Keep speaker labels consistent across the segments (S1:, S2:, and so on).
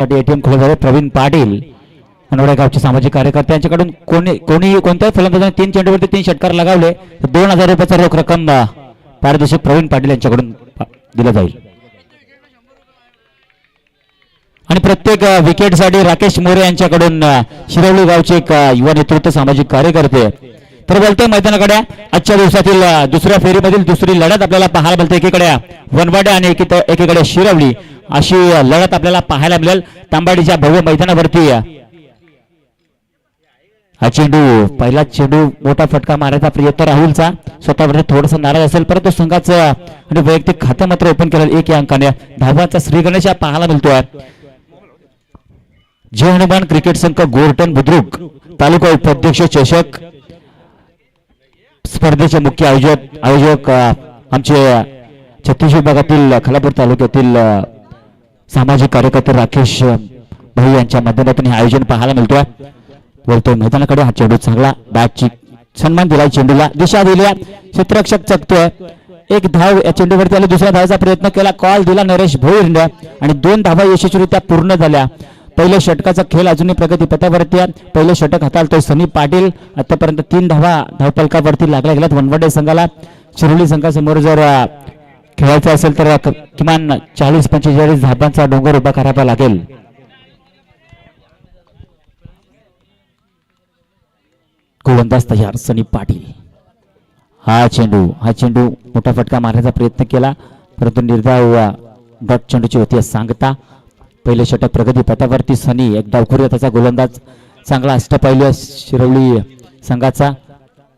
S1: ATM खोले झाले प्रवीण पाटील मनोडे गावचे सामाजिक कार्यकर्ते यांच्याकडून कोणत्याही फलंदाजाने 3 चेंडूवरती 3 षटकार लगावले तर 2000 रुपयाचा रोख रक्कम पारितोषिक प्रवीण पाटील यांच्याकडून दिलं जाईल आणि प्रत्येक विकेटसाठी राकेश मोरे यांच्याकडून शिरवली गावचे एक युवा नेतृत्व सामाजिक कार्यकर्ते तर बोलतोय मैदानाकडे आजच्या दिवसातील दुसऱ्या फेरीमधील दुसरी लढत आपल्याला पाहायला मिळते एकीकडे वनवाडे आणि एकीकडे शिरवली अशी लढत आपल्याला पाहायला मिळेल तांबाडीच्या भव्य मैदानावरती हा चेंडू पहिला चेंडू मोठा फटका मारायचा प्रयत्न राहुलचा स्वतःवर थोडासा नाराज असेल परंतु संघाचं आणि वैयक्तिक खातं मात्र ओपन केलं 1 या अंकाने धावाचा श्री गणेश पाहायला मिळतोय जय हनुमान क्रिकेट संघ गोरटन बुद्रुक तालुका उपाध्यक्ष चषक स्पर्धेचे मुख्य आयोजक आमचे छत्तीस विभागातील खालापूर तालुक्यातील सामाजिक कार्यकर्ते राकेश भाई यांच्या माध्यमातून हे आयोजन पाहायला मिळतोय बोलतोय मैदानाकडे हा चेंडू चांगला बॅटची सन्मान दिला चेंडूला दिशा दिल्या क्षेत्ररक्षक चकतोय 1 धाव या चेंडूवरती आली दुसऱ्या धावाचा प्रयत्न केला कॉल दिला नरेश भोईर आणि 2 धावा यशस्वीरित्या पूर्ण झाल्या पहिल्या षटकाचा खेळ अजूनही प्रगतीपथावरती आहे पहिलं षटक हाताळतोय सनी पाटील आतापर्यंत 3 धावा धावफलकावरती लागल्या गेल्यात वनवडे संघाला शिरोली संघासमोर जर खेळायचं असेल तर किमान 40-45 धावांचा डोंगर उभा करावा लागेल गोलंदाज तयार सनी पाटील हा चेंडू मोठा फटका मारण्याचा प्रयत्न केला परंतु निर्धाव डॉट चेंडूची होती सांगता पहिले षटक प्रगती पथावरती सनी एक डावखुरी त्याचा गोलंदाज चांगला अष्टपैलू शिरवली संघाचा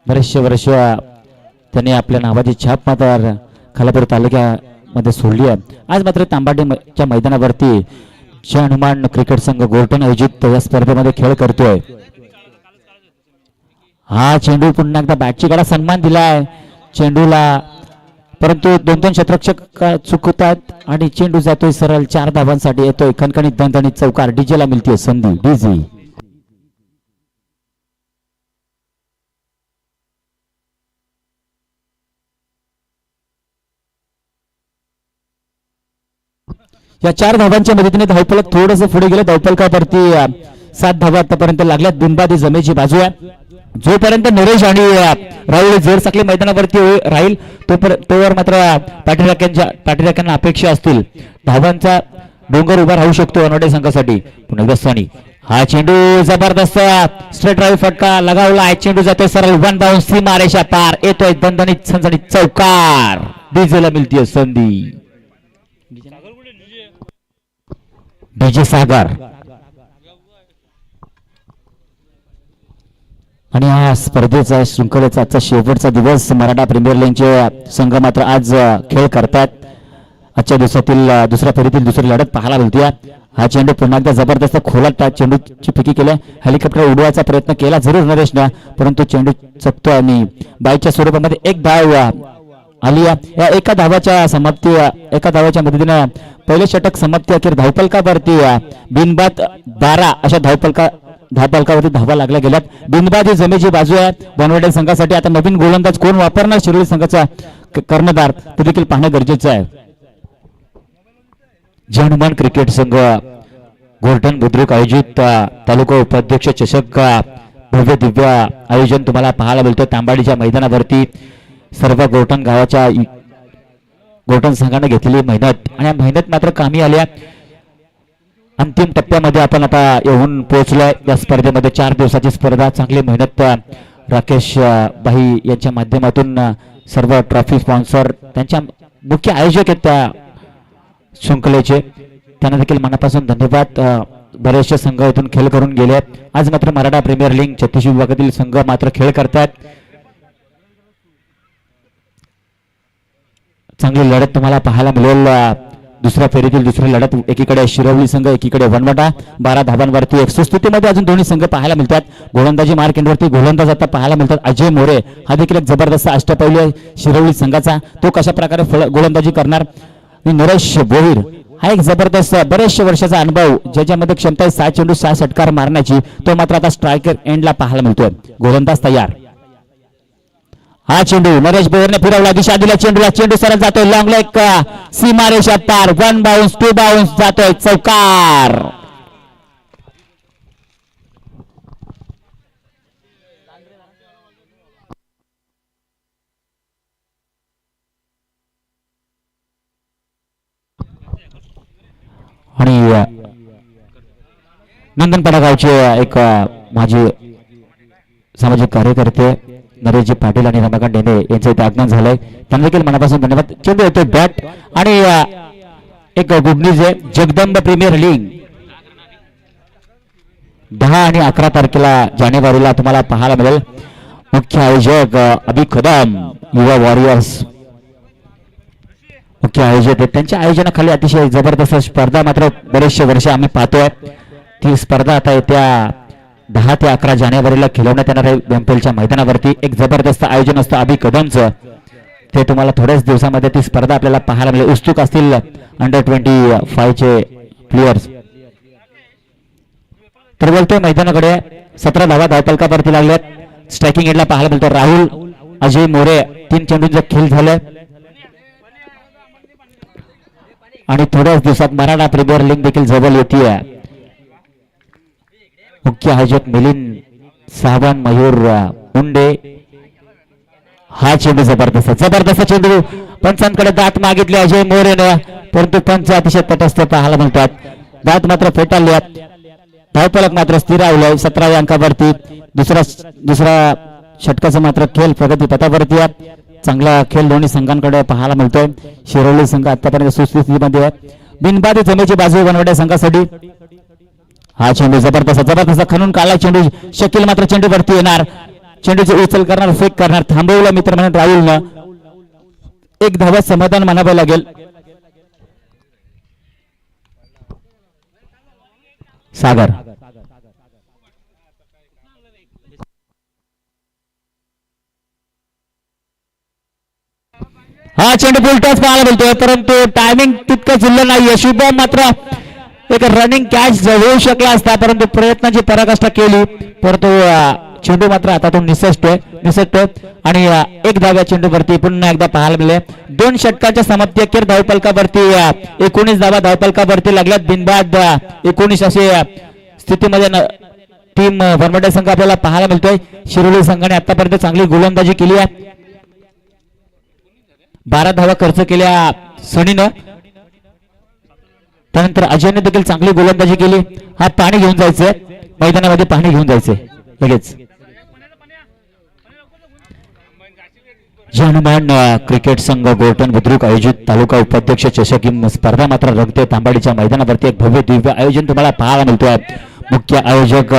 S1: बरेचसे वर्ष त्याने आपल्या नावाची छाप मात्र खालापूर तालुक्यामध्ये सोडली आहे आज मात्र तांबाडीच्या मैदानावरती जय हनुमान क्रिकेट संघ गोरटन आयोजित या स्पर्धेमध्ये खेळ करतोय हा चेंडू पुन्हा एकदा बॅटची कडा सन्मान दिलाय चेंडूला परंतु 2-2 क्षेत्ररक्षक चुकतात आणि चेंडू जातोय सरळ 4 धावांसाठी येतोय खणखणीत दणदणीत चौकार डीजेला मिळते संधी डीजे या 4 धावांच्या मदतीने धावफलक थोडंसं पुढे गेलं धावफलकावरती 7 धावा आतापर्यंत लागल्यात बिनबादी जमेची बाजू आहे जोपर्यंत नरेश आणि राहुल जोर साखळी मैदानावरती राहील तोवर मात्र पाटीराख्यांना अपेक्षा असतील धावांचा डोंगर उभा राहू शकतो वनवडे संघासाठी पुन्हा एकदा हा चेंडू जबरदस्त स्ट्रेट ड्राईव्ह फटका लगावला आहे चेंडू जातोय सरळ 1 बाउंस सीमारेषा पार येतोय दणदणीत सणसणीत चौकार डीजेला मिळते संधी डीजे सागर आणि हा स्पर्धेचा शृंखलेचा आजचा शेवटचा दिवस मराठा प्रीमियर लीगचे संघ मात्र आज खेळ करतात आजच्या दिवसातील दुसऱ्या फेरीतील दुसरी लढत पाहायला मिळते हा चेंडू पुन्हा एकदा जबरदस्त खोलात चेंडूची फेकी केली हेलिकॉप्टर उडवायचा प्रयत्न केला जरूर नरेशने परंतु चेंडू चकतो आणि बाईच्या स्वरूपामध्ये 1 धाव आली या एका धावाच्या मदतीने पहिले षटक समाप्ती अखेर धावफलकावरती बिनबाद 12 अशा धावफलकावरती धावा लागल्या गेल्यात बिनबादी जमेची बाजू आहे वनवडे संघासाठी आता नवीन गोलंदाज कोण वापरणार शिरोली संघाचा कर्णधार ते देखील पाहणं गरजेचं आहे जय हनुमान क्रिकेट संघ गोरटन बुद्रुक आयोजित तालुका उपाध्यक्ष चषक भव्य दिव्य आयोजन तुम्हाला पाहायला मिळतं तांबाडीच्या मैदानावरती सर्व गोरटन गावाच्या गोरटन संघाने घेतलेली मेहनत आणि या मेहनत मात्र कामी आल्या अंतिम टप्प्यामध्ये आपण आता येऊन पोहोचलोय या स्पर्धेमध्ये 4 दिवसाची स्पर्धा चांगली मेहनत राकेश भाई यांच्या माध्यमातून सर्व ट्रॉफी स्पॉन्सर त्यांच्या मुख्य आयोजक आहेत त्या शृंखलेचे त्यांना देखील मनापासून धन्यवाद बरेचसे संघ इथून खेळ करून गेले आज मात्र मराठा प्रीमियर लीग 36 विभागातील संघ मात्र खेळ करतात चांगली लढत तुम्हाला पाहायला मिळेल दुसऱ्या फेरीतील दुसरी लढत एकीकडे शिरवली संघ एकीकडे वनवटा 12 धावांवरती एक सुस्थितीमध्ये अजून दोन्ही संघ पाहायला मिळतात गोलंदाजी मार्केटवरती गोलंदाज आता पाहायला मिळतात अजय मोरे हा देखील एक जबरदस्त अष्टपैलू शिरवली संघाचा तो कशा प्रकारे गोलंदाजी करणार नरेश भोईर हा एक जबरदस्त बरेचशे वर्षाचा अनुभव ज्याच्यामध्ये क्षमता 6 चेंडू 6 षटकार मारण्याची तो मात्र आता स्ट्रायकर एंडला पाहायला मिळतोय गोलंदाज तयार हा चेंडू नरेश भोईरने फिरवला दिशा दिला चेंडूला चेंडू सरळ जातोय लॉंग लेग सीमारेषा पार 1 बाउन्स 2 बाउन्स जातोय चौकार नंदनपाडा गावचे एक माजी सामाजिक कार्यकर्ते नरेशजी पाटील आणि रमाकांत डेंडे यांचं इथे आगमन झालंय, त्यांना देखील मनापासून धन्यवाद. चेंडू येतो बॅट आणि एक गुड न्यूज आहे, जगदंब प्रीमियर लीग 10 आणि 11 तारखेला जानेवारीला तुम्हाला पाहायला मिळेल. मुख्य आयोजक अभि कदम, युवा वॉरियर्स मुख्य आयोजक आहेत. त्यांच्या आयोजनाखाली अतिशय जबरदस्त स्पर्धा मात्र बरेचसे वर्ष आम्ही पाहतोय. ती स्पर्धा आता येत्या 10 ते 11 जानेवारीला खेळवण्यात येणार आहे बेंपेलच्या मैदानावरती. एक जबरदस्त आयोजन असतं अभि कदमचं, ते तुम्हाला थोड्याच दिवसामध्ये ती स्पर्धा आपल्याला पाहायला मिळेल. उत्सुक असतील अंडर-25 चे प्लेयर्स. तर बोलतोय मैदानाकडे 17 धावा धावपलकावरती लागल्यात. स्ट्रायकिंग एंडला पाहायला मिळतो राहुल अजय मोरे. 3 चेंडूंचा खेळ झालाय आणि थोड्याच दिवसात मराठा प्रीमियर लीग देखील जवळ येते. मुख्य आयोजक मिलिंद सावंत, मयूर मुंडे. हा चेंडू जबरदस्त चेंडू पंचांकडे दात मागितले अजय मोरेने, परंतु पंच अतिशय तटस्थ पाहायला मिळतात. दात मात्र फेटाळल्यात. धावफलक मात्र स्थिरावलाय 17व्या अंकावरती. दुसरा षटकाचा मात्र खेळ प्रगती पथावरती आहे. चांगला खेळ दोन्ही संघांकडे पाहायला मिळतोय. शिरोली संघ आतापर्यंत सुस्थितीमध्ये आहे. बिनबादी जमेची बाजू बनवण्या संघासाठी. हा चेंडू जबरदस्त खणून काढला चेंडू. शकील मात्र चेंडू वरती येणार, चेंडूची उचल करणार, फेक करणार, थांबवलं मित्र म्हणून राहुलनं. एक धावा समाधान मानावं लागेल. सागर हा चेंडू फुलटॉस पाहायला मिळतोय, परंतु टायमिंग तितकं जुळलं नाहीये. शुभम मात्र एक रनिंग कॅच होऊ शकला असता, परंतु प्रयत्नाची पराकाष्ठा केली, परंतु चेंडू मात्र हातातून निसटतोय आणि एक धाव्या चेंडूवरती पुन्हा एकदा पाहायला मिळाले. 2 षटकांच्या समाप्ती अखेर धावपलकावरती 19 धावा धावपलकावरती लागल्यात. बिनबाद 19 असे स्थितीमध्ये टीम भरमटे संघ आपल्याला पाहायला मिळतोय. शिरोली संघाने आतापर्यंत चांगली गोलंदाजी केली आहे. 12 धावा खर्च केल्या सनीनं. त्यानंतर अजयने देखील चांगली गोलंदाजी केली. हा पाणी घेऊन जायचंय मैदानामध्ये, पाणी घेऊन जायचंय लगेच. हनुमान क्रिकेट संघ गोर्टन बुद्रुक आयोजित तालुका उपाध्यक्ष चषक स्पर्धा मात्र रंगते तांबाडीच्या मैदानावरती. एक भव्य दिव्य आयोजन तुम्हाला पाहायला मिळतोय. मुख्य आयोजक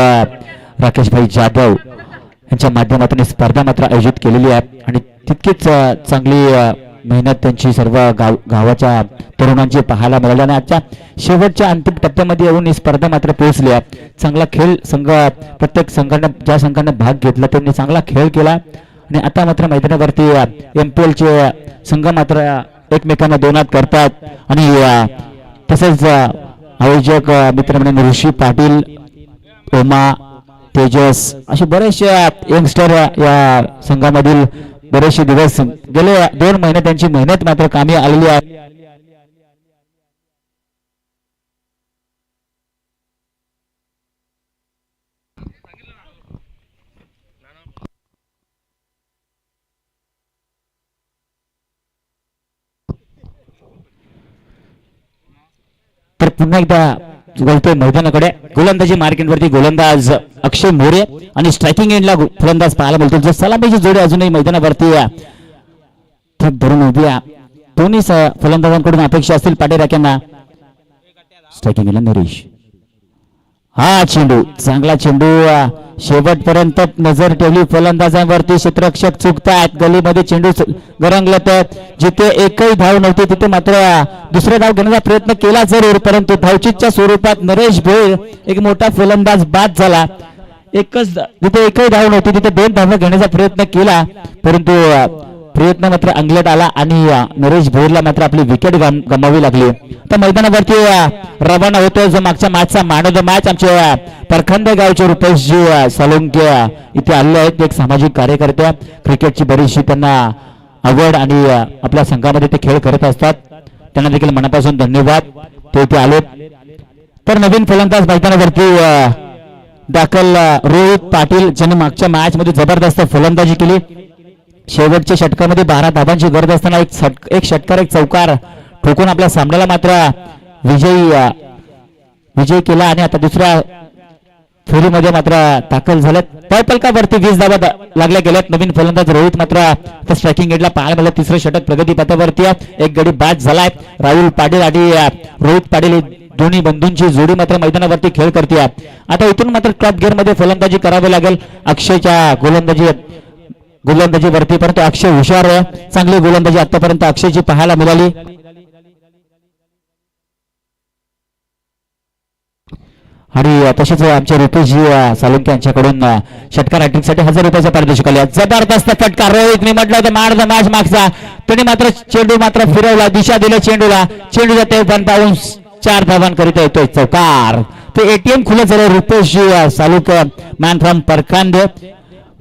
S1: राकेशभाई जाधव यांच्या माध्यमातून स्पर्धा मात्र आयोजित केलेली आहे आणि तितकीच चांगली मेहनत त्यांची सर्व गावाच्या तरुणांची पाहायला मिळाली आणि आजच्या शेवटच्या अंतिम टप्प्यामध्ये येऊन ही स्पर्धा मात्र पोहोचली आहे. चांगला खेळ संघ, प्रत्येक संघाने ज्या संघाने भाग घेतला त्यांनी चांगला खेळ केला आणि आता मात्र मैदानावरती MPL चे संघ मात्र एकमेकांना दोनात करतात आणि तसेच आयोजक मित्र म्हणून ऋषी पाटील, ओमा, तेजस असे बरेचसे यंगस्टर या संघामधील बरेचसे दिवस गेले 2 महिने त्यांची मेहनत मात्र कामी आलेली आहे. तर पुन्हा एकदा बोलतोय मैदानाकडे. गोलंदाजी मार्किंगवरती गोलंदाज अक्षय मोरे आणि स्ट्रायकिंग एंडला फलंदाज पाहायला मिळतो. जो सलामीची जोडी अजूनही मैदानावरती ठक धरून उभी आहे. दोन्ही फलंदाजांकडून अपेक्षा असतील पाटेराक्यांना. स्ट्रायकिंग एंडला नरेश. हा चेंडू चांगला चेंडू, शेवटपर्यंत नजर ठेवली फलंदाजांवरती. क्षेत्ररक्षक चुकतायत, गलीमध्ये चेंडू गरंगला तर जिथे एकही धाव नव्हती तिथे मात्र दुसरा धाव घेण्याचा प्रयत्न केला जरूर, परंतु धावचीच्या स्वरूपात नरेश भोईर एक मोठा फलंदाज बाद झाला. जिथे एकही धाव नव्हती तिथे 2 धावा घेण्याचा प्रयत्न केला, परंतु प्रयत्न मात्र अंगलट आला आणि नरेश भोईरला मात्र आपली विकेट गमावी लागली. तर मैदानावरती रवाना होतोय जो मागच्या मॅचचा मॅन ऑफ द मॅच आमच्या परखंद गावचे रुपेशजी सोलंके इथे आलेले आहेत. एक सामाजिक कार्यकर्ते, क्रिकेटची बरीचशी त्यांना आवड आणि आपल्या संघामध्ये ते खेळ करत असतात. त्यांना देखील मनापासून धन्यवाद, ते इथे आलेत. तर नवीन फलंदाज मैदानावरती दाखल रोहित पाटील, ज्यांनी मागच्या मॅच मध्ये जबरदस्त फलंदाजी केली. शेवटच्या षटकामध्ये 12 धाबांची गरज असताना एक षटकार एक चौकार ठोकून आपल्या सामन्याला मात्र विजय केला आणि आता दुसऱ्या फेरीमध्ये मात्र दाखल झालेत. तळपलकावरती 20 धावा लागल्या गेल्यात. नवीन फलंदाज रोहित मात्र स्ट्रायकिंग एंडला पाहायला मिळालं. तिसरं षटक प्रगती पथावरती आहे. एक गडी बाद झालाय. राहुल पाटील आणि रोहित पाटील दोन्ही बंधूंची जोडी मात्र मैदानावरती खेळ करते. आता इथून मात्र टॉप गिअर मध्ये फलंदाजी करावी लागेल अक्षयच्या गोलंदाजीवरती. परंतु अक्षय हुशार आहे. चांगली गोलंदाजी आतापर्यंत अक्षयची पाहायला मिळाली. आणि तसेच आमच्या रुपेशजी सालुंके यांच्याकडून षटकार हॅट्रिकसाठी 1000 रुपयाचा पारितोषिक आले. जबरदस्त फटका रोहित. मी म्हटलं होतं मॅन ऑफ द मॅच मागचा. त्याने मात्र चेंडू मात्र फिरवला. दिशा दिली चेंडूला. चेंडू जाते 1 पाऊन 4 धावांकरिता येतोय चौकार. ते एटीएम खुलं झालं. रुपेशजी सालुके मॅन फ्रॉम परखांदे.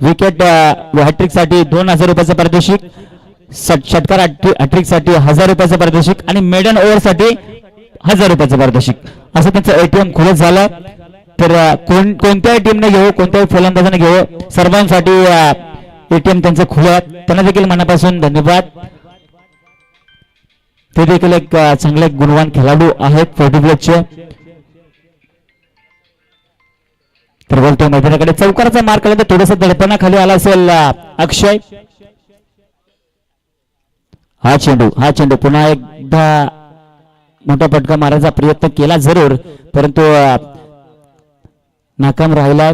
S1: विकेट हॅट्रिकसाठी 2000 रुपयाचं पारितोषिक. षटकार हॅट्रिकसाठी 1000 रुपयाचं पारितोषिक आणि मेडन ओव्हरसाठी 1000 रुपयाचं पारितोषिक. असं त्यांचं एटीएम खुलं झालं. तर कोणत्याही टीमने घेऊ, कोणत्याही फलंदाजाने घेऊ, सर्वांसाठी एटीएम त्यांचं खुलं. त्यांना देखील मनापासून धन्यवाद. ते देखील एक चांगले गुणवान खेळाडू आहेत 40+चे. तर बोलतो मैदानाकडे चौकाराचा मार केला तर थोडस दडपणाखाली आला असेल अक्षय. हा चेंडू पुन्हा एकदा मोठा फटका मारायचा प्रयत्न केला जरूर, परंतु नाकाम राहिला.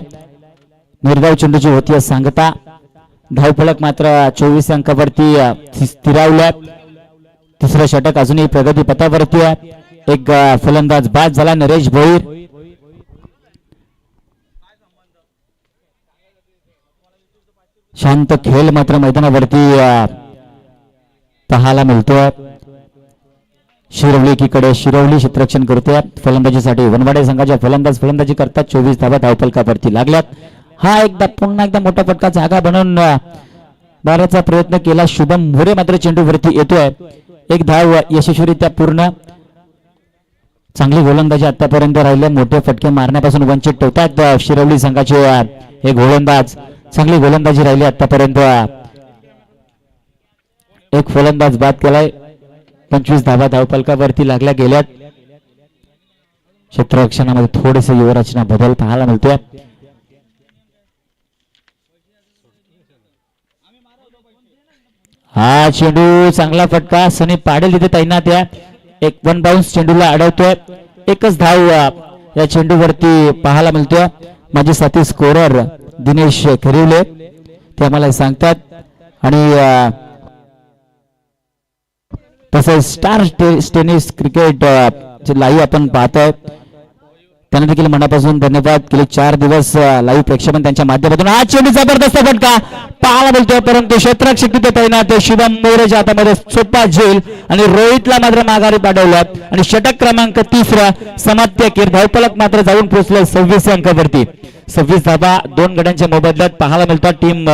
S1: निर्धाव चेंडूची होती सांगता. धावफलक मात्र 24 अंकावरती स्थिरावल्या. तिसरं षटक अजूनही प्रगती पथावरती आहे. एक फलंदाज बाद झाला नरेश भोईर. शांत खेळ मात्र मैदानावरती पाहायला मिळतोय. शिरवली एकीकडे शिरवली क्षेत्ररक्षण करतोय. फलंदाजीसाठी वनवाडे संघाच्या फलंदाजी करतात. 24 धावा धावफलकावरती लागल्यात. हा पुन्हा एकदा मोठा फटका जागा बनवून मारण्याचा प्रयत्न केला. शुभम मोरे मात्र चेंडूवरती येतोय. एक धाव यशस्वीरित्या पूर्ण. चांगली गोलंदाजी आतापर्यंत राहिले. मोठे फटके मारण्यापासून वंचित ठेवतात शिरवली संघाचे एक गोलंदाज. चांगली गोलंदाजी राहिली आतापर्यंत. एक फलंदाज बाद केलाय. 25 धावा धावफलकावरती लागल्या गेल्यात. क्षेत्ररक्षणामध्ये थोडेसे युवरचना बदल पाहायला मिळतोय. हा चेंडू चांगला फटका. सनी पाडेल तिथे तैनात आहे. एक 1 बाउन्स चेंडूला अडवतोय. एकच धाव या चेंडूवरती पाहायला मिळतोय. माझे साथी स्कोरर दिनेश खरिवले ते आम्हाला सांगतात. आणि तसंच स्टार टेनिस क्रिकेट जे लाईव्ह आपण पाहतोय त्यांना देखील मनापासून धन्यवाद. गेले 4 दिवस लाईव्ह प्रेक्षेपण त्यांच्या माध्यमातून. हा चेंडू जबरदस्त फटका पाहायला मिळतोय, परंतु क्षेत्ररक्षक तिथे तैनात. शुभम मोरेच्या हातामध्ये सोपा झेल आणि रोहितला मात्र माघारी पाठवलं. आणि षटक क्रमांक 3 समाप्ती अखेर. धावफलक मात्र जाऊन पोहोचलं 26 अंकावरती. 26 धावा 2 गड्यांच्या मोबदल्यात पाहायला मिळतात टीम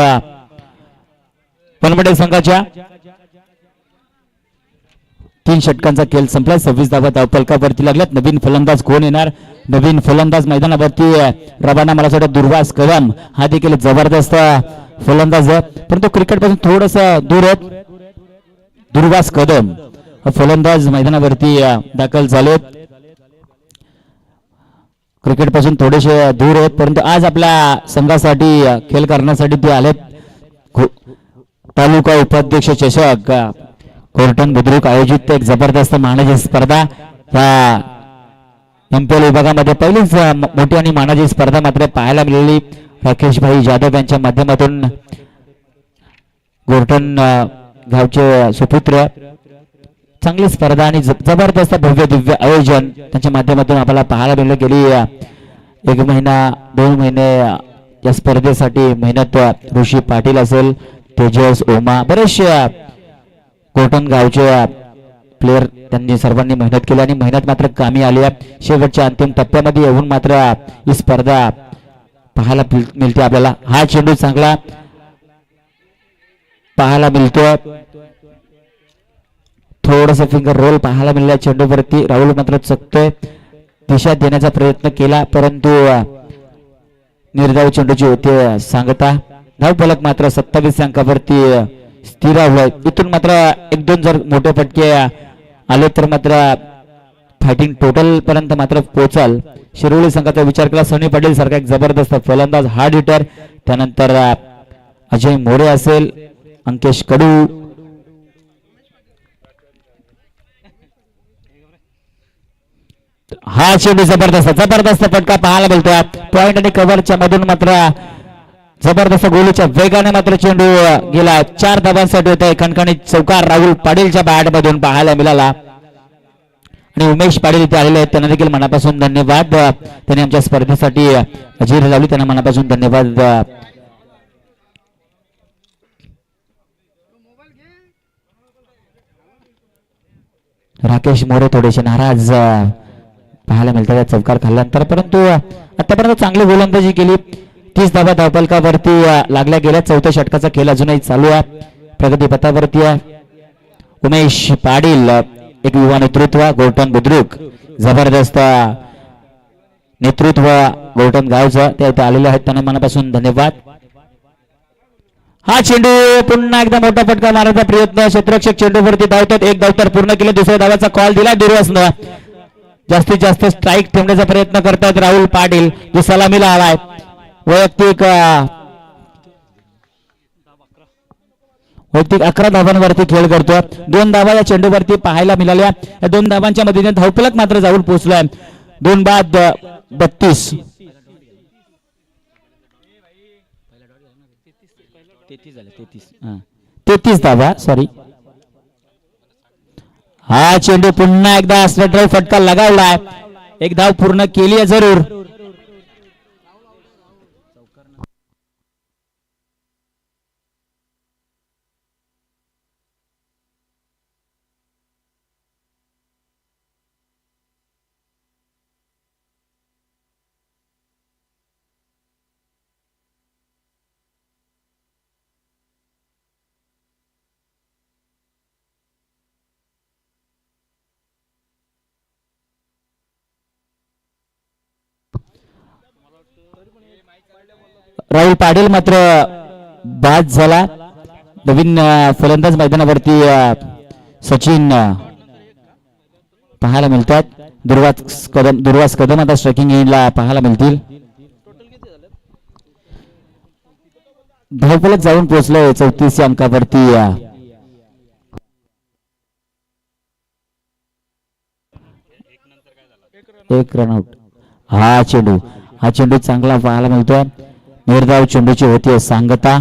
S1: वनवडे संघाच्या. 3 षटकांचा खेळ संपला. 26 धावा धावफलकावरती लागल्यात. नवीन फलंदाज कोण येणार? नवीन फलंदाज मैदानावरती रवाना. मला वाटतं दुर्वास कदम हा देखील जबरदस्त फलंदाज आहे, परंतु क्रिकेट पासून थोडस दूर आहेत. दुर्वास कदम फलंदाज मैदानावरती दाखल झालेत. क्रिकेट पासून थोडेसे दूर आहेत, परंतु आज आपल्या संघासाठी खेळ करण्यासाठी ते आलेत. तालुका उपाध्यक्ष चषक गोर्टन बुद्रुक आयोजित एक जबरदस्त मानाची स्पर्धा. या एमपीएल विभागामध्ये पहिलीच मोठी आणि मानाची स्पर्धा मात्र पाहायला मिळाली. राकेश भाई जाधव यांच्या माध्यमातून गोर्टन गावचे सुपुत्र. चांगली स्पर्धा आणि जबरदस्त भव्य दिव्य आयोजन त्यांच्या माध्यमातून आपल्याला पाहायला मिळालं. गेली 1 महिना 2 महिने या स्पर्धेसाठी मेहनत ऋषी पाटील असेल, तेजस, ओमा, बरेचसे गोर्टन गावचे प्लेयर त्यांनी सर्वांनी मेहनत केली आणि मेहनत मात्र कामी आली आहे. शेवटच्या अंतिम टप्प्यामध्ये येऊन मात्र ही स्पर्धा पाहायला मिळते आपल्याला. हा चेंडू चांगला पाहायला मिळतोय. थोडस फिंगर रोल पाहायला मिळाला चेंडूवरती. राहुल मात्र चकतोय. दिशा देण्याचा प्रयत्न केला, परंतु निर्धाव चेंडूची होते सांगता. धावफलक मात्र 27 अंकावरती स्थिर आहे. इथून मात्र 1-2 जर मोठे फटके आले तर मात्र फायटिंग टोटल पर्यंत मात्र पोहोचाल शिरोळी संघाचा विचार केला सनी पाटील सारखा एक जबरदस्त फलंदाज हार्ड हिटर त्यानंतर अजय मोरे असेल अंकेश कडू हा चेंडू जबरदस्त फटका पाहायला मिळतोय पॉइंट आणि कव्हरच्या मधून मात्र जबरदस्त गोलीच्या वेगाने मात्र चेंडू गेला 4 धावांसाठी होते खणखणीत चौकार राहुल पाटीलच्या बॅट मधून पाहायला मिळाला आणि उमेश पाटील इथे आलेले आहेत त्यांना देखील मनापासून धन्यवाद त्यांनी आमच्या स्पर्धेसाठी हजेरी लावली त्यांना मनापासून धन्यवाद राकेश मोरे थोडेसे नाराज पाहायला मिळतात चौकार खाल्ल्यानंतर परंतु आतापर्यंत चांगली गोलंदाजी केली 30 धावा धावफलकावरती लागल्या गेल्या चौथ्या षटकाचा खेळ अजूनही चालू आहे प्रगती पथावरती आहे उमेश पाटील एक युवा नेतृत्व गोर्टन बुद्रुक जबरदस्त नेतृत्व गोर्टन गावचं ते इथे आलेले आहेत त्यांना मनापासून धन्यवाद हा चेंडू पुन्हा एकदा मोठा फटका मारण्याचा प्रयत्न क्षेत्ररक्षक चेंडूवरती धावतात एक धाव तर पूर्ण केले दुसऱ्या धावाचा कॉल दिला दुर्वासनं जास्तीत जास्त स्ट्राईक ठेवण्याचा प्रयत्न करतात राहुल पाटील जो सलामीला आलाय वैयक्तिक 11 धावांवरती खेळ करतो 2 धावा या चेंडूवरती पाहायला मिळाल्या या 2 धावांच्या मदतीने धावफलक मात्र जाऊन पोहोचलाय 2 बाद 32 33 धावा सॉरी हा चेंडू पुन्हा एकदा स्ट्रेट ड्राइव्ह फटका लगावलाय एक धाव पूर्ण केली आहे जरूर राहुल पाटील मात्र बाद झाला नवीन फलंदाज मैदानावरती सचिन पाहायला मिळतात दुर्वास कदम आता स्ट्रायकिंग एंडला पाहायला मिळतील धावफलक जाऊन पोहोचलोय 34 अंकावरती एक रनआउट हा चेंडू चांगला पाहायला मिळतोय निर्धाव चेंडूची होती सांगता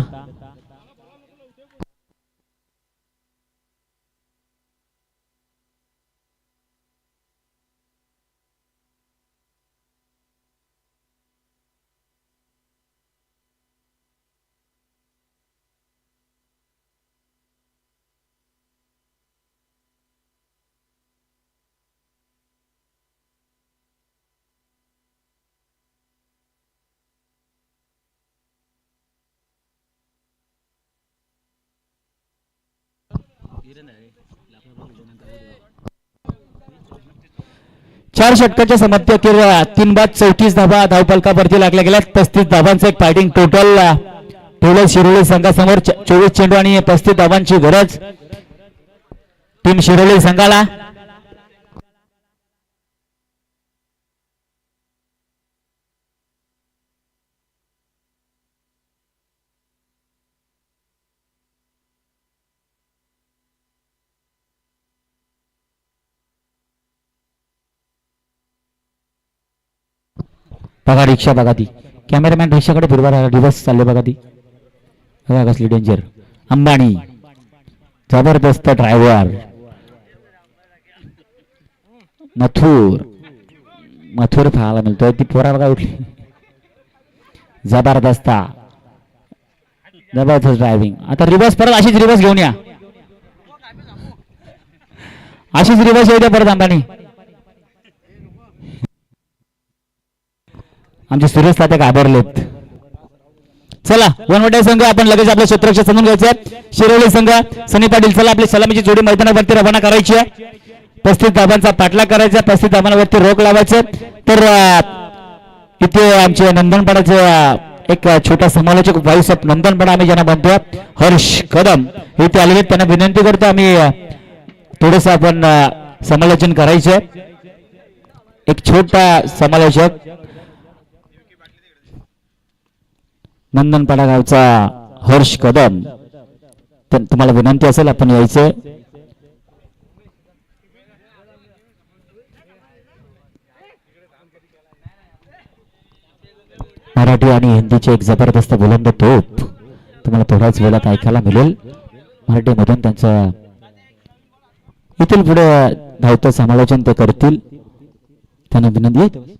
S1: चार षटकाच्या समाप्ती अखेर 3 बाद 34 धावा धावफलकावरती लागल्या गेल्या 35 धावांचं एक फायटिंग टोटल ठेवलं शिरोली संघासमोर 24 चेंडू आणि 35 धावांची गरज टीम शिरोली संघाला बघा रिक्षा बघा ती कॅमेरामॅन रिक्षाकडे फिरवा रिवर्स चालले बघा ती बघा कसली डेंजर अंबानी जबरदस्त ड्रायव्हर मथुर पाहायला मिळतोय ती पोरा बघा उठली जबरदस्त ड्रायव्हिंग आता रिवर्स परत अशीच रिवर्स घेऊन या अशीच रिवर्स येऊ द्या परत अंबानी आमचे सुरेश तात्या घाबरलेत चला वनवटे संघ आपण लगेच आपल्या क्षेत्ररक्षक समजून घ्यायचे शिरोली संघ सनी पाटील चला आपली सलामीची जोडी मैदानावरती रवाना करायची आहे 35 धावांचा पाठलाग करायचा 35 धावांवरती रोख लावायचं तर इथे आमचे नंदनपाडाचे एक छोटा समालोचक व्हाईस ऑफ नंदनपाडा आम्ही ज्यांना म्हणतो हर्ष कदम इथे आलेले त्यांना विनंती करतो आम्ही थोडस आपण समालोचन करायचे एक छोटा समालोचक नंदनपाडा गावचा हर्ष कदम, तुम्हाला विनंती असेल आपण यायचं. मराठी आणि हिंदीचे एक जबरदस्त बुलंद तोप तुम्हाला थोड्याच वेळात ऐकायला मिळेल. मराठीमधून त्यांचं इथून पुढे धावतं समालोचन ते करतील. त्यांना विनंती.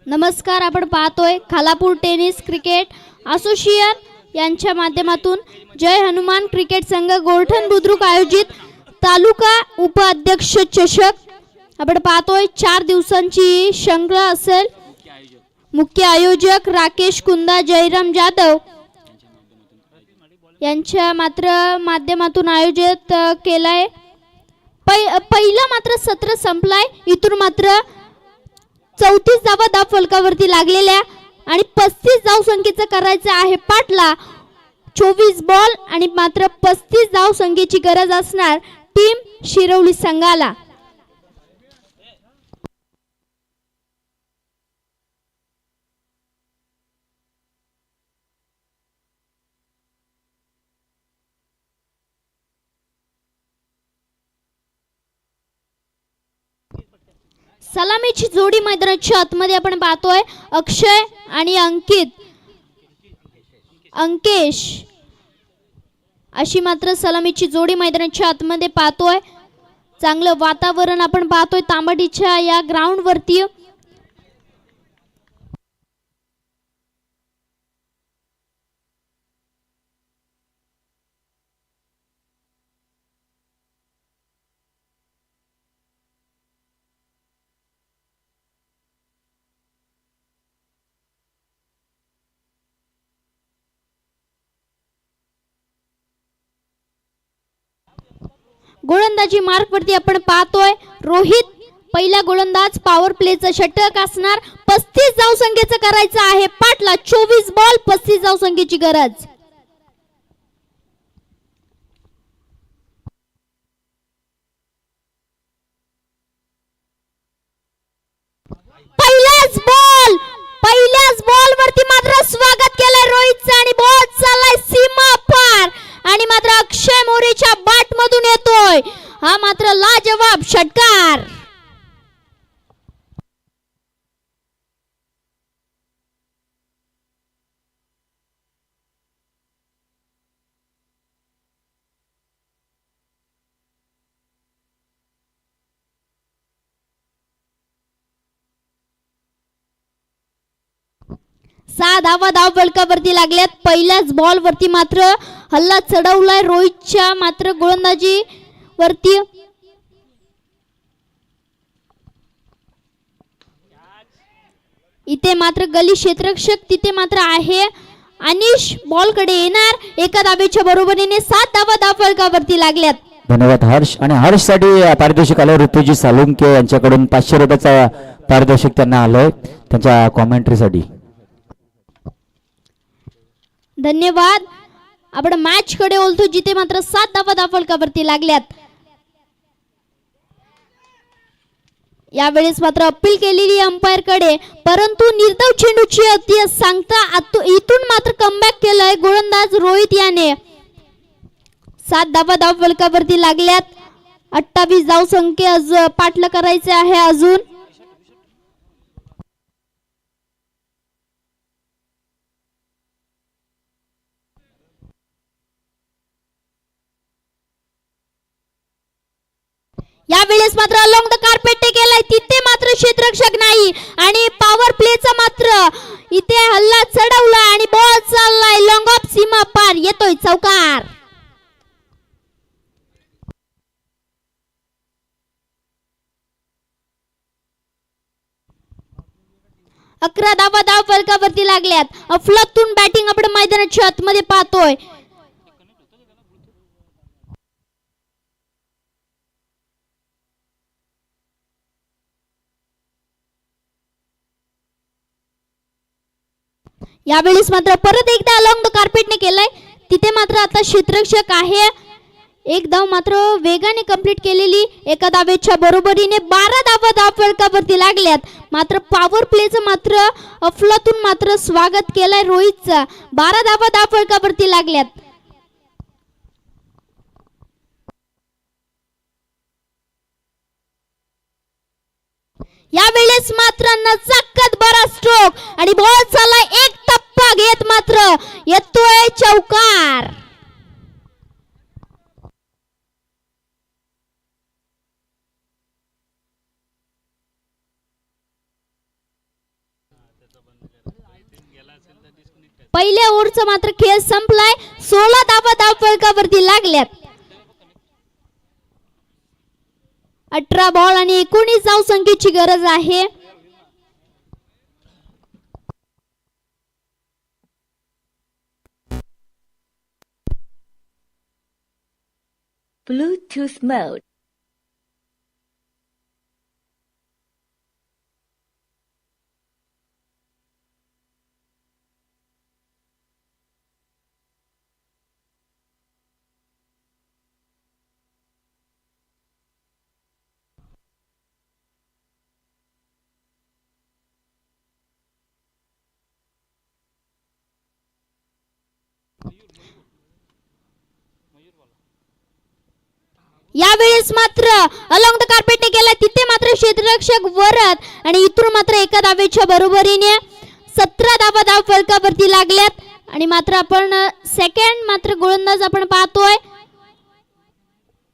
S2: नमस्कार, आपण पाहतोय खालापूर टेनिस क्रिकेट असोसिएशन यांच्या माध्यमातून जय हनुमान क्रिकेट संघ गोरठण बुद्रुक आयोजित तालुका उपाध्यक्ष चषक. आपण पाहतोय 4 दिवसांची शृंखला असेल. मुख्य आयोजक राकेश कुंदा, जयराम जाधव यांच्या माध्यमातून आयोजित केलाय. पहिला मात्र सत्र संपलाय. इथून मात्र 34 धावा धाव फलकावरती लागलेल्या आणि 35 धाव संख्येचं करायचं आहे पाटला. 24 बॉल आणि मात्र 35 धाव संख्येची गरज असणार टीम शिरवली संघाला. सलामीची जोडी मैदानाच्या आतमध्ये आपण पाहतोय. अक्षय आणि अंकेश अशी मात्र सलामीची जोडी मैदानाच्या आतमध्ये पाहतोय. चांगलं वातावरण आपण पाहतोय तांबडीच्या या ग्राउंड वरती. गोलंदाजी मार्क वरती आपण पाहतोय रोहित पहिला गोलंदाज. पॉवर प्लेचा षटक असणार. 35 धाव संख्येचं करायचं आहे पाटला. 24 बॉल 35 धाव संख्येची गरज. पहिल्याच बॉल वरती मात्र स्वागत केलंय रोहितचं आणि बॉल चाललाय सीमा पार आणि मात्र अक्षय मोरेच्या बॅट मधून येतोय हा मात्र लाजवाब षटकार. सहा धावा धाव फलकावरती लागल्यात. पहिल्याच बॉल वरती मात्र हल्ला चढवलाय रोहितच्या मात्र गोलंदाजी वरती. इथे मात्र गली क्षेत्ररक्षक तिथे मात्र आहे. अनिश बॉल कडे येणार. एका धावेच्या बरोबरीने 7 धावा धाव फलकावरती लागल्यात.
S1: धन्यवाद हर्ष. आणि हर्षसाठी पारितोषिक आलं रुपेजी सालुंके यांच्याकडून 500 रुपयाचा पारितोषिक त्यांना आलंय त्यांच्या कॉमेंट्रीसाठी.
S2: धन्यवाद. आपण मॅच कडे बोलतो जिथे मात्र 7 धावा धाव फलकावरती लागल्यात. यावेळेस मात्र अपील केलेली अंपायर कडे परंतु निर्धाव चेंडूची अति सांगता इथून मात्र कमबॅक केलंय गोलंदाज रोहित याने. 7 धावा धाव फलकावरती लागल्यात. 28 धाव संख्या पाठला करायचे आहे अजून. यावेळेस मात्र अलोंग द कार्पेटने केलाय, तिथे मात्र क्षेत्ररक्षक नाही आणि पॉवर प्लेचा मात्र इथे हल्ला चढवला आणि बॉल चाललाय लॉंग ऑफ सीमा पार, येतोय चौकार. 11 धावा धाव फलकावरती लागल्यात. अफलातून बॅटिंग आपण मैदानाच्या आतमध्ये पाहतोय. यावेळेस मात्र परत एकदा अलोंग द कार्पेटने केलाय, तिथे मात्र आता क्षेत्ररक्षक आहे. एक धाव मात्र वेगाने कंप्लीट केलेली, एका धावेच्या बरोबरीने 12 धावा धाव फलकावरती लागल्यात. मात्र पॉवर प्लेचं मात्र अफलातून मात्र स्वागत केलंय रोहितचं. 12 धावा धाव फलकावरती लागल्यात. यावेळेस मात्र नजाकत बरा स्ट्रोक आणि बॉल चालला एक टप्पा घेत मात्र येतोय चौकार. पहिल्या ओव्हरचा मात्र खेळ संपलाय. 16 धावा धाव फलकावरती लागल्यात. 18 बॉल आणि 19 धाव संख्येची गरज आहे.
S3: Bluetooth mode.
S2: यावेळेस मात्र अलोंग द कार्पेटने केला, तिथे मात्र क्षेत्ररक्षक वरत आणि इथून मात्र एका धावेच्या बरोबरीने 17 धावा धाव फलकावरती लागल्यात. आणि मात्र आपण सेकंड मात्र गोलंदाज आपण पाहतोय,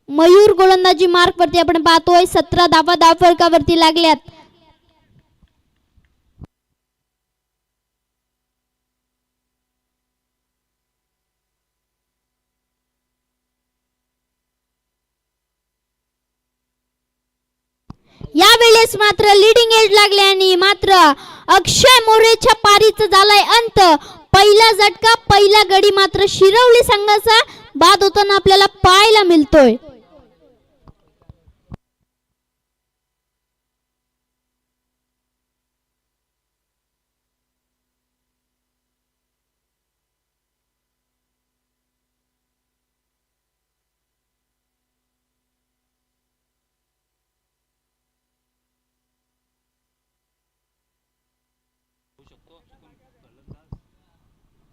S2: मयूर गोलंदाजी मार्क वरती आपण पाहतोय. 17 धावा धाव फलकावरती लागल्यात. यावेळेस मात्र लीडिंग एज लागले आणि मात्र अक्षय मोरेच्या पारीचा झालाय अंत. पहिला झटका, पहिला गडी मात्र शिरवली संघाचा बाद होताना आपल्याला पाहायला मिळतोय.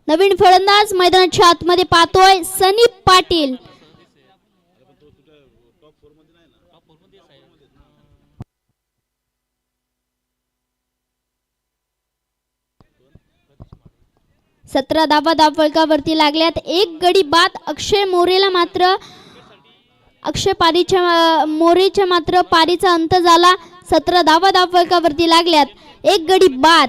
S2: नवीन फलंदाज मैदानाच्या आतमध्ये पाहतोय, सनी पाटील. सतरा धावा धाव फलकावरती लागल्यात. एक गडी बाद. अक्षय मोरेला मात्र मोरेच्या मात्र पारीचा अंत झाला. 17 धावा धाव फलकावरती लागल्यात. एक गडी बाद.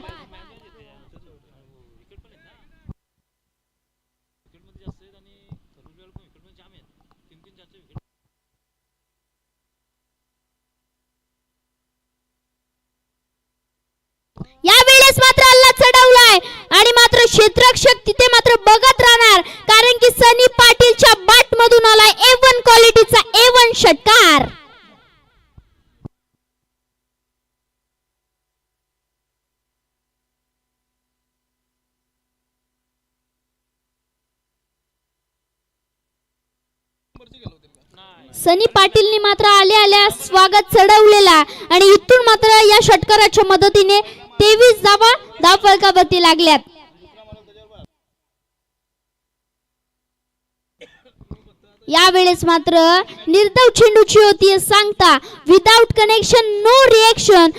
S2: यावेळेस मात्र हल्ला चढवलाय आणि मात्र क्षेत्ररक्षक तिथे मात्र बघत राहणार, कारण की सनी पाटीलच्या बॅट मधून आलाय A1 क्वालिटीचा A1 षटकार. सनी पाटीलनी मात्र आल्या स्वागत चढवलेला आणि इथून मात्र या षटकाराच्या मदतीने 23 धावा धाव फलकावरती लागल्यात. यावेळेस मात्र निर्धाव चेंडूची होती सांगता, विदाउट कनेक्शन नो रिएक्शन.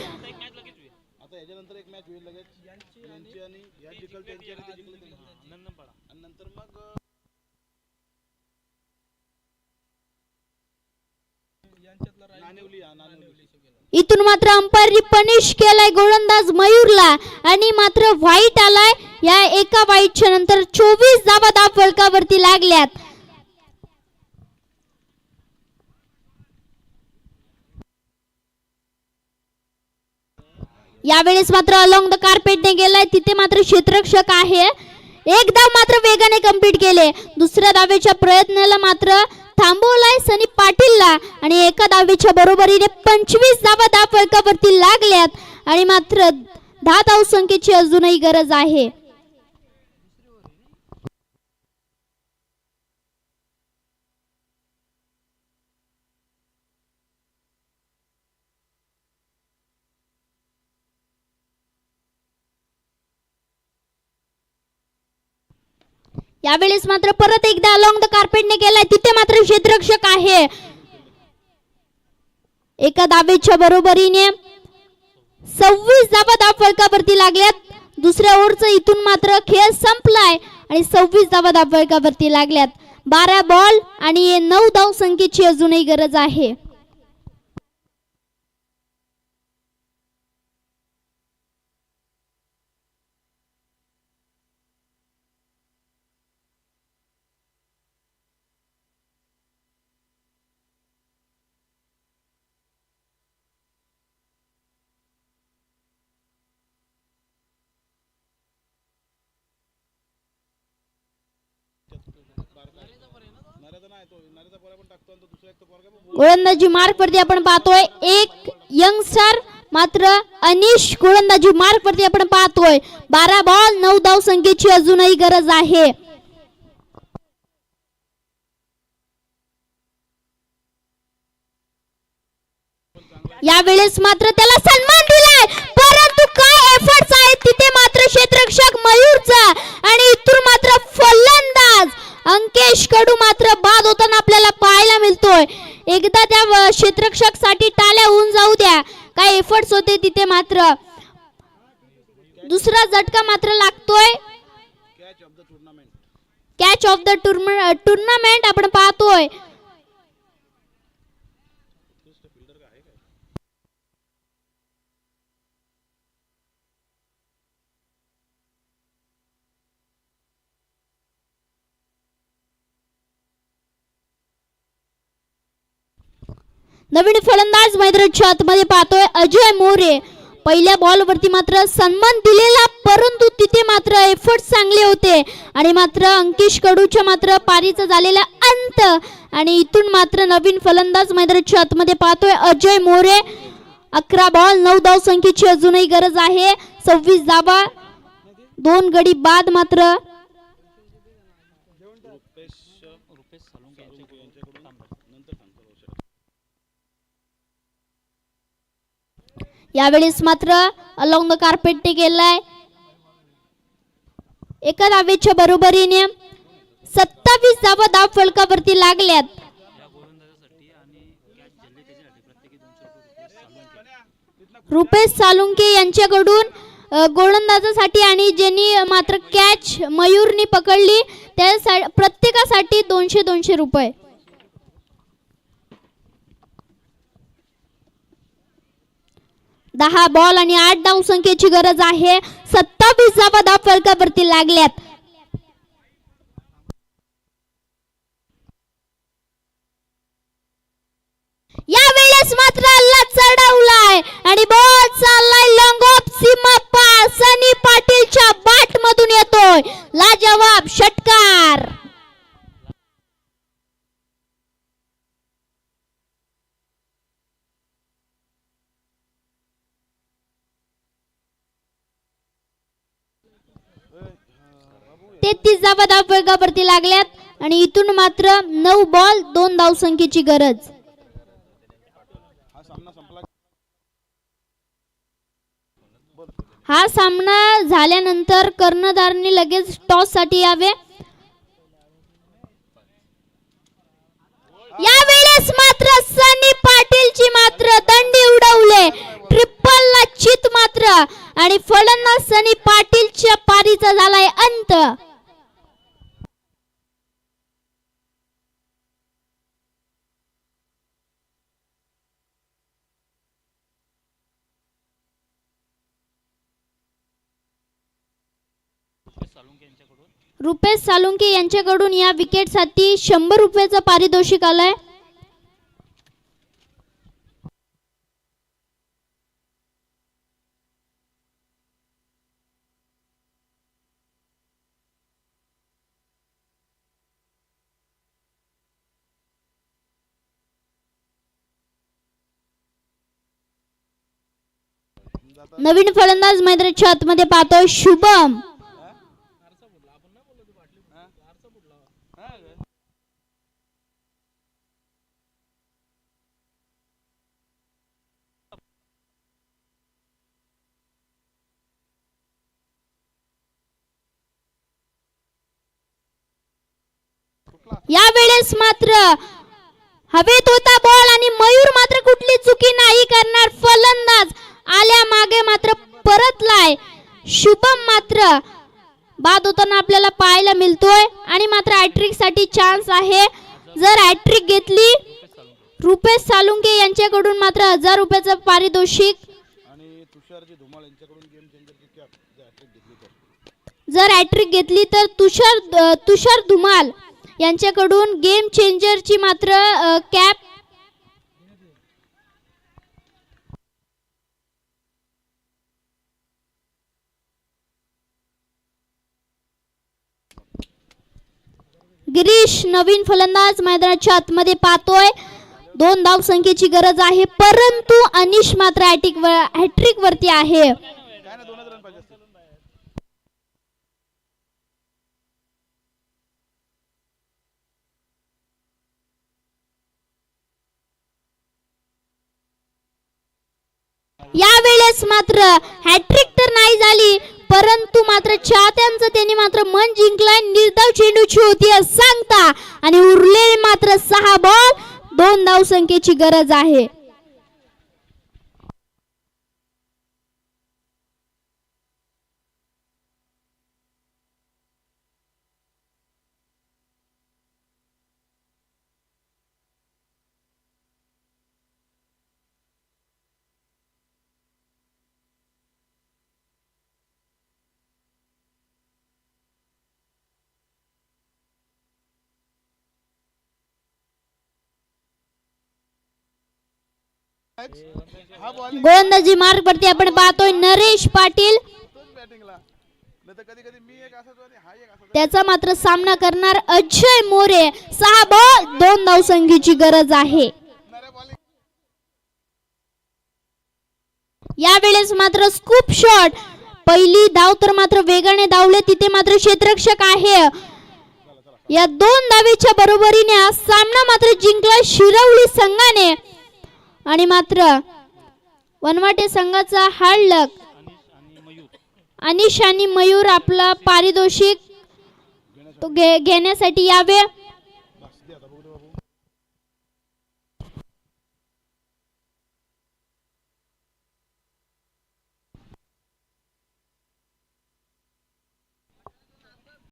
S2: इथून मात्र अंपायरनी पनिश केलाय गोलंदाज मयूरला आणि मात्र व्हाईट आलाय. या एका व्हाईटच्या नंतर 24 धावा धाव फलकावरती लागल्यात. यावेळेस मात्र अलॉंग द कार्पेटने गेलाय, तिथे मात्र क्षेत्ररक्षक आहे. एक धाव मात्र वेगाने कंप्लीट केले. दुसऱ्या धावेच्या प्रयत्नाला मात्र थांबवलाय सनी पाटीलला आणि एका धावेच्या बरोबरीने 25 धावा धाव फलकावरती लागल्यात आणि मात्र 10 धाव संख्येची अजूनही गरज आहे. यावेळेस मात्र परत एकदा अलॉंग द कार्पेटने गेलाय, तिथे मात्र क्षेत्ररक्षक आहे. एका धावेच्या बरोबरीने 26 धावा धाव फलकावरती लागल्यात. दुसऱ्या ओव्हरचा इथून मात्र खेळ संपलाय आणि 26 धावा धाव फलकावरती लागल्यात. 12 बॉल आणि 9 धाव संख्येची अजूनही गरज आहे. गोलंदाजी मार्क वरती आपण पाहतोय एक यंगस्टर मात्र अनिश गोलंदाजी मार्क वरती आपण पाहतोय. 12 बॉल 9 धाव संख्येची अजूनही गरज आहे. यावेळेस मात्र त्याला सन्मान दिलाय, परंतु काय एफर्ट्स आहेत तिथे मात्र क्षेत्ररक्षक मयूरचा आणि इथून मात्र फलंदाज अंकेश कडू मात्र बाद होताना आपल्याला पाहायला मिळतोय. एकदा त्या क्षेत्ररक्षक साठी टाळ्या होऊन जाऊ द्या. काय एफर्ट्स होते तिथे मात्र दुसरा झटका मात्र लागतोय. कॅच ऑफ द टुर्नामेंट आपण पाहतोय. नवीन फलंदाज मैदानाच्या आतमध्ये पाहतोय अजय मोरे. पहिल्या बॉल वरती मात्र सन्मान दिलेला, परंतु तिथे मात्र एफर्ट चांगले होते आणि मात्र अंकिश कडूच्या मात्र पारीचा झालेला अंत आणि इथून मात्र नवीन फलंदाज मैदानाच्या आतमध्ये पाहतोय अजय मोरे. 11 बॉल 9 धाव संख्येची अजूनही गरज आहे. 26 धावा 2 गडी बाद मात्र यावेळेस मात्र अलॉंग द कार्पेटने गेलाय. एका धावेच्या बरोबरीने 27 धावा धाव फलकावरती लागल्यात. रुपेश सालुंके यांच्याकडून गोलंदाजासाठी आणि ज्यांनी मात्र कॅच मयूरनी पकडली त्या प्रत्येकासाठी 200 रुपये. 10 बॉल आणि 8 धाव संख्येची गरज आहे. 27 धावा धाव फलकावरती लागल्यात. यावेळेस मात्र अल्ला चढवलाय आणि बॉल चाललाय लॉंग ऑफ सीमा पार. सनी पाटीलच्या बॅट मधून येतोय लाजवाब षटकार. ते 30 धावा धाव फलकावरती लागल्यात आणि इथून मात्र 9 बॉल 2 धाव संख्येची गरज. हा सामना झाल्यानंतर कर्णधारांनी लगेच टॉस साठी यावे. यावेळेस मात्र सनी पाटीलची मात्र दंडी उडवले. ट्रिपल ला चित मात्र आणि फलंदाज सनी पाटीलच्या पारीचा झालाय अंत. रुपेश सालुंके यांच्याकडून या विकेटसाठी 100 रुपयाचं पारितोषिक आलंय. नवीन फलंदाज मैदानाच्या आतमध्ये पाहतोय शुभम. या वेळेस मात्र हवेत होता बॉल आणि मयूर मात्र कुठली चुकी नाही करणार. फलंदाज आल्या मागे मात्र परतलाय. शुभम मात्र बाद होताना आपल्याला पाहायला मिळतोय आणि मात्र हॅट्रिक साठी चान्स आहे. जर हॅट्रिक घेतली रुपेश सालुंके यांच्याकडून मात्र 1000 रुपयाचं पारितोषिक. जर हॅट्रिक घेतली तर तुषार धुमाल यांच्याकडून गेम चेंजरची मात्र कॅप. गिरीश नवीन फलंदाज मैदानाच्या आतमध्ये पाहतोय. 2 धाव संख्येची गरज आहे परंतु अनिश मात्र हॅट्रिक वरती आहे. या वेळेस मात्र हॅट्रिक तर नाही झाली परंतु मात्र चाहत्यांचं त्यांनी मात्र मन जिंकलाय. निर्धाव चेंडूची होती असं सांगता आणि उरलेले मात्र 6 बॉल 2 धाव संख्येची गरज आहे. गोलंदाजी मार्ग वरती आपण पाहतोय नरेश पाटील. त्याचा मात्र सामना करणार अजय मोरे. 6 बॉल 2 धाव संख्येची गरज आहे. या वेळेस मात्र स्कूप शॉट. पहिली धाव तर मात्र वेगाने धावले तिथे मात्र क्षेत्ररक्षक आहे. या 2 धावेच्या बरोबरीने हा सामना मात्र जिंकला शिरवली संघाने आणि मात्र वनवाटे संघाचा हार्ड लक. अनिश आणि मयूर आपला पारितोषिक घेण्यासाठी यावे.